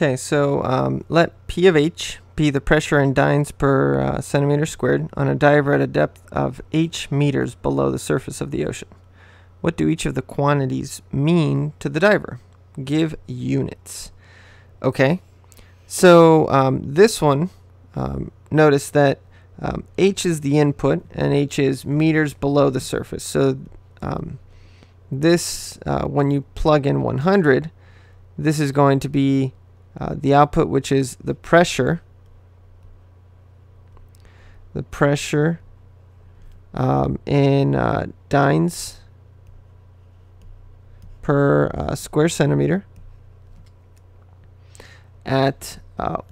Okay, so let P of H be the pressure in dynes per centimeter squared on a diver at a depth of h meters below the surface of the ocean. What do each of the quantities mean to the diver? Give units. Okay, so this one, notice that h is the input and h is meters below the surface. So this, when you plug in 100, this is going to be the output, which is the pressure. The pressure in dynes per square centimeter at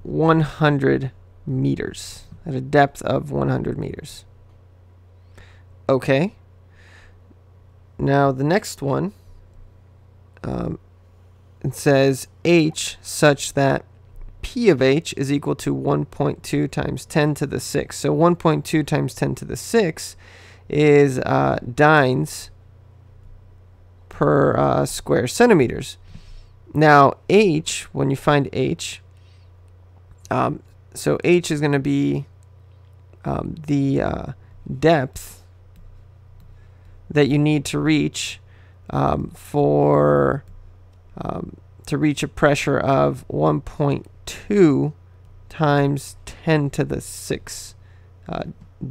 100 meters, at a depth of 100 meters. Okay. Now the next one, it says H such that P of H is equal to 1.2 times 10 to the 6. So 1.2 times 10 to the 6 is dynes per square centimeters. Now H, when you find H, so H is going to be the depth that you need to reach to reach a pressure of 1.2 times 10 to the 6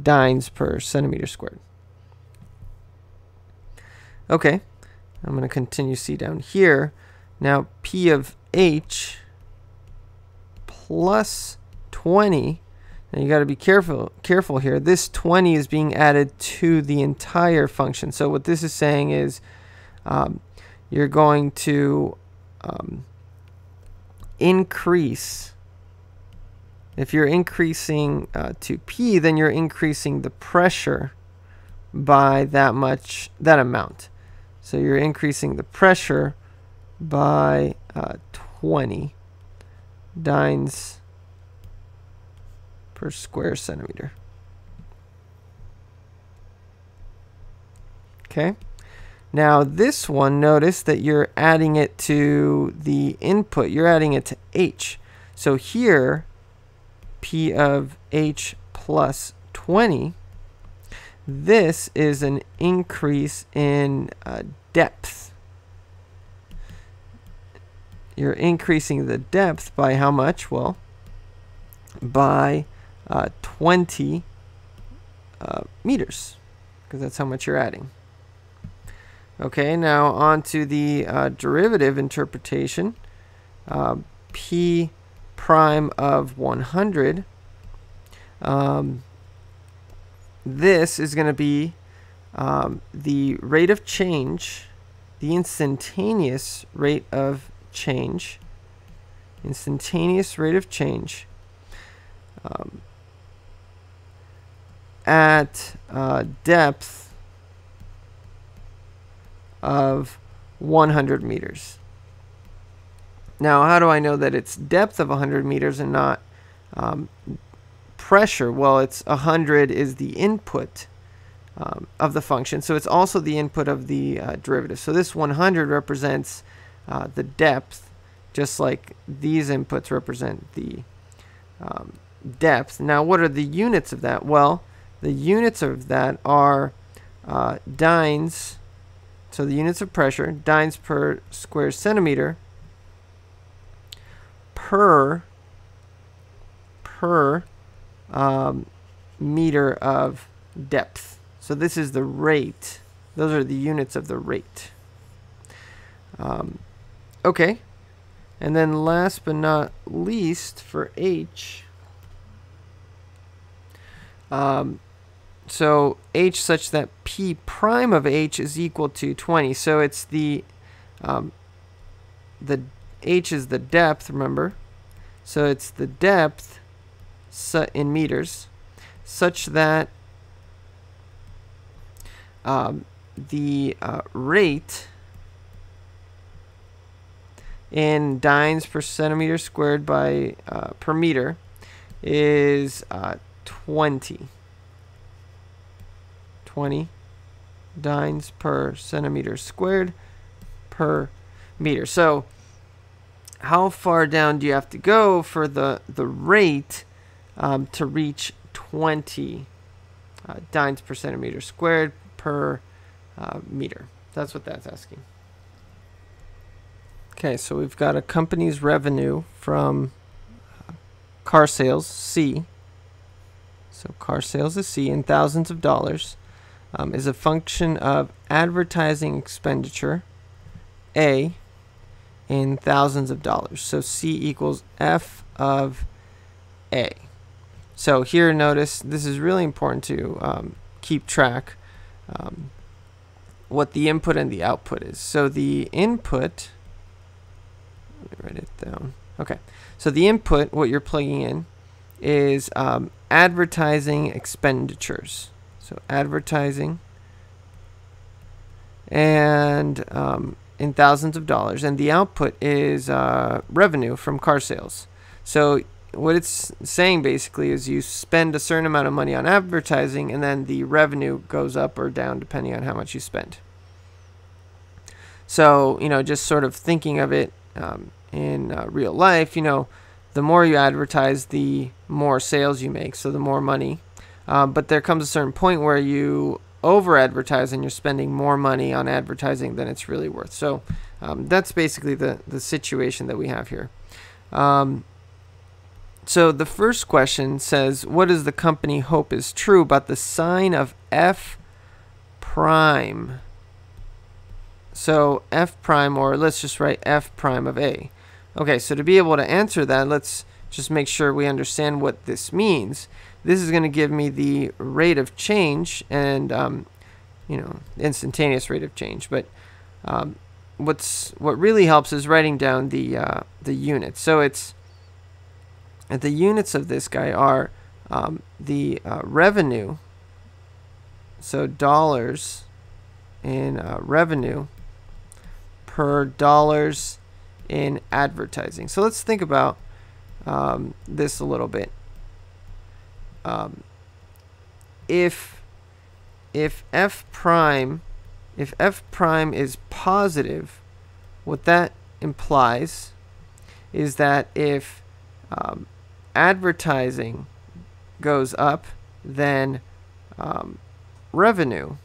dynes per centimeter squared. Okay, I'm going to continue C down here. Now P of H plus 20. Now you got to be careful here. This 20 is being added to the entire function. So what this is saying is you're going to increase. If you're increasing to P, then you're increasing the pressure by that amount. So you're increasing the pressure by 20 dynes per square centimeter. Okay. Now this one, notice that you're adding it to the input. You're adding it to H. So here, P of H plus 20, this is an increase in depth. You're increasing the depth by how much? Well, by 20 meters, because that's how much you're adding. Okay, now on to the derivative interpretation. P prime of 100. This is going to be the rate of change, the instantaneous rate of change. Instantaneous rate of change at depth of 100 meters. Now, how do I know that it's depth of 100 meters and not pressure? Well, it's 100 is the input of the function, so it's also the input of the derivative. So this 100 represents the depth, just like these inputs represent the depth. Now, what are the units of that? Well, the units of that are dynes. So the units of pressure, dynes per square centimeter per meter of depth. So this is the rate. Those are the units of the rate. Okay. And then last but not least, for H, so H such that P prime of H is equal to 20. So it's the H is the depth, remember? So it's the depth in meters such that the rate in dynes per centimeter squared by per meter is 20 dynes per centimeter squared per meter. So how far down do you have to go for the rate to reach 20 dynes per centimeter squared per meter? That's what that's asking. Okay, so we've got a company's revenue from car sales, C. So car sales is C in thousands of dollars, is a function of advertising expenditure, A, in thousands of dollars. So C equals F of A. So here, notice, this is really important to keep track what the input and the output is. So the input, let me write it down. Okay, so the input, what you're plugging in, is advertising expenditures. So advertising and in thousands of dollars, and the output is revenue from car sales. So what it's saying basically is you spend a certain amount of money on advertising, and then the revenue goes up or down depending on how much you spend. So, you know, just sort of thinking of it in real life, you know, the more you advertise, the more sales you make, so the more money. But there comes a certain point where you over-advertise and you're spending more money on advertising than it's really worth. So that's basically the situation that we have here. So the first question says, what does the company hope is true about the sign of F prime? So F prime, or let's just write F prime of A. Okay, so to be able to answer that, let's just make sure we understand what this means. This is going to give me the rate of change and, you know, instantaneous rate of change. But what really helps is writing down the units. So it's the units of this guy are the revenue. So dollars in revenue per dollars in advertising. So let's think about this a little bit. If F prime is positive, what that implies is that if advertising goes up, then revenue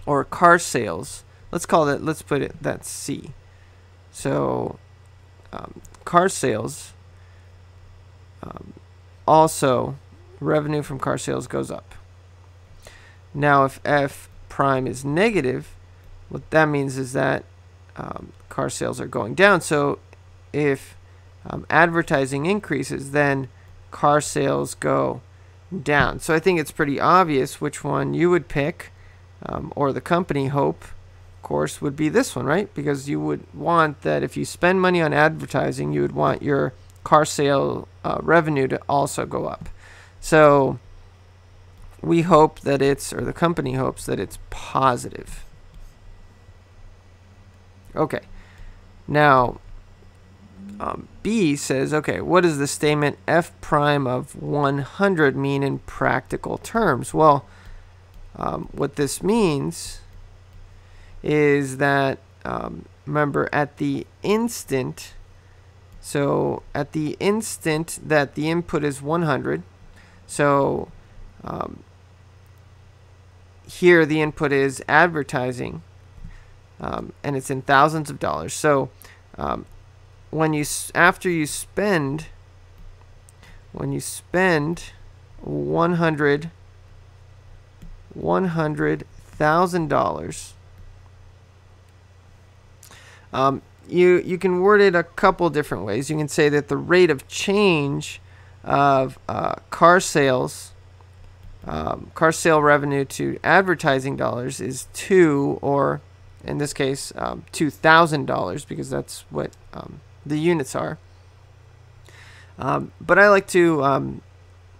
or car sales, let's put it, that's C. So car sales, also revenue from car sales goes up. Now if F prime is negative, what that means is that car sales are going down. So if advertising increases, then car sales go down. So I think it's pretty obvious which one you would pick, or the company hope, of course, would be this one, right? Because you would want that if you spend money on advertising, you would want your car sale revenue to also go up. So we hope that it's, or the company hopes that it's positive. Okay, now B says, okay, what does the statement F prime of 100 mean in practical terms? Well, what this means is that, remember, at the instant, so at the instant that the input is 100, so here the input is advertising, and it's in thousands of dollars. So when you after you spend $100,000, you can word it a couple different ways. You can say that the rate of change of car sale revenue to advertising dollars is 2, or in this case $2,000, because that's what the units are. But I like to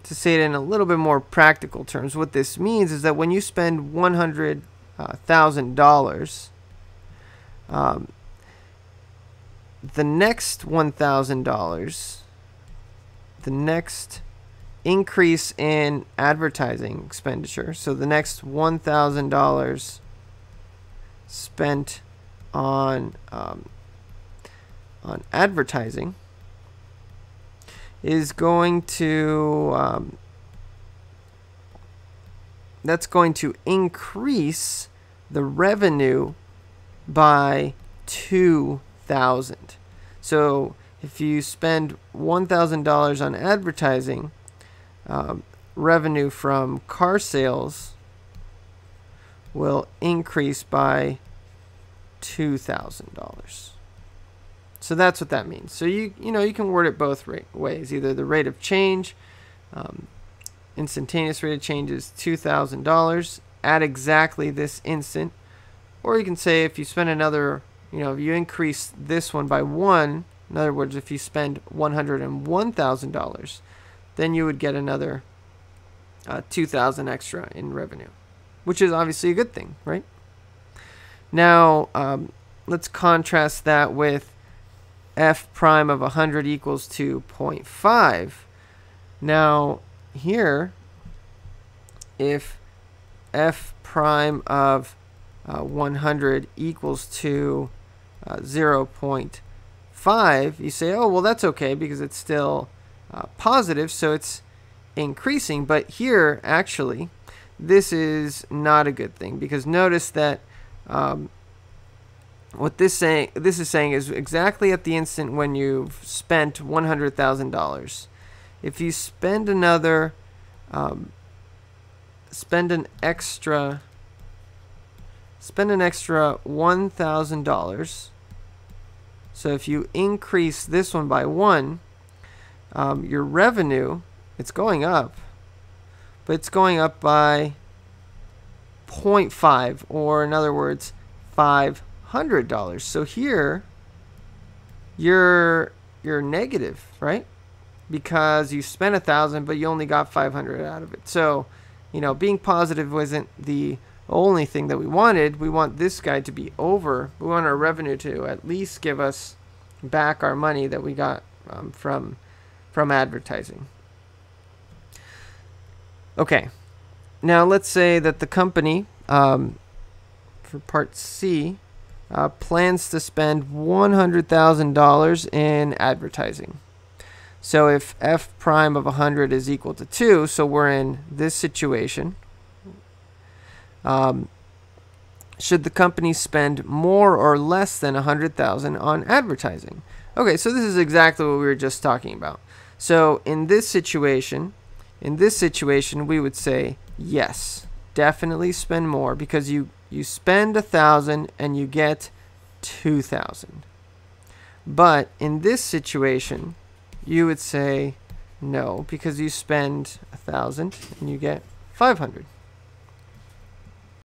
say it in a little bit more practical terms. What this means is that when you spend $100,000, the next $1,000, the next increase in advertising expenditure, so the next $1,000 spent on on advertising is going to that's going to increase the revenue by 2,000. So if you spend $1,000 on advertising, revenue from car sales will increase by $2,000. So that's what that means. So you can word it both ways. Either the rate of change, instantaneous rate of change is $2,000 at exactly this instant, or you can say if you spend another, if you increase this one by 1, in other words, if you spend $101,000, then you would get another 2,000 extra in revenue, which is obviously a good thing, right? Now, let's contrast that with f prime of 100 equals to 0.5. Now, here, if f prime of 100 equals to 0.5, you say, oh, well, that's okay because it's still positive, so it's increasing. But here, actually, this is not a good thing, because notice that what this is saying is exactly at the instant when you've spent $100,000. If you spend another, spend an extra $1,000. So if you increase this one by 1, your revenue, it's going up, but it's going up by 0.5, or in other words, $500. So here, you're negative, right? Because you spent 1,000, but you only got 500 out of it. So, being positive wasn't the only thing that we wanted. We want this guy to be over. We want our revenue to at least give us back our money that we got from advertising. Okay, now let's say that the company, for part C, plans to spend $100,000 in advertising. So if f prime of 100 is equal to 2, so we're in this situation, should the company spend more or less than 100,000 on advertising? Okay, so this is exactly what we were just talking about. So in this situation, we would say yes, definitely spend more, because you spend 1,000 and you get 2,000. But in this situation, you would say no, because you spend 1,000 and you get 500.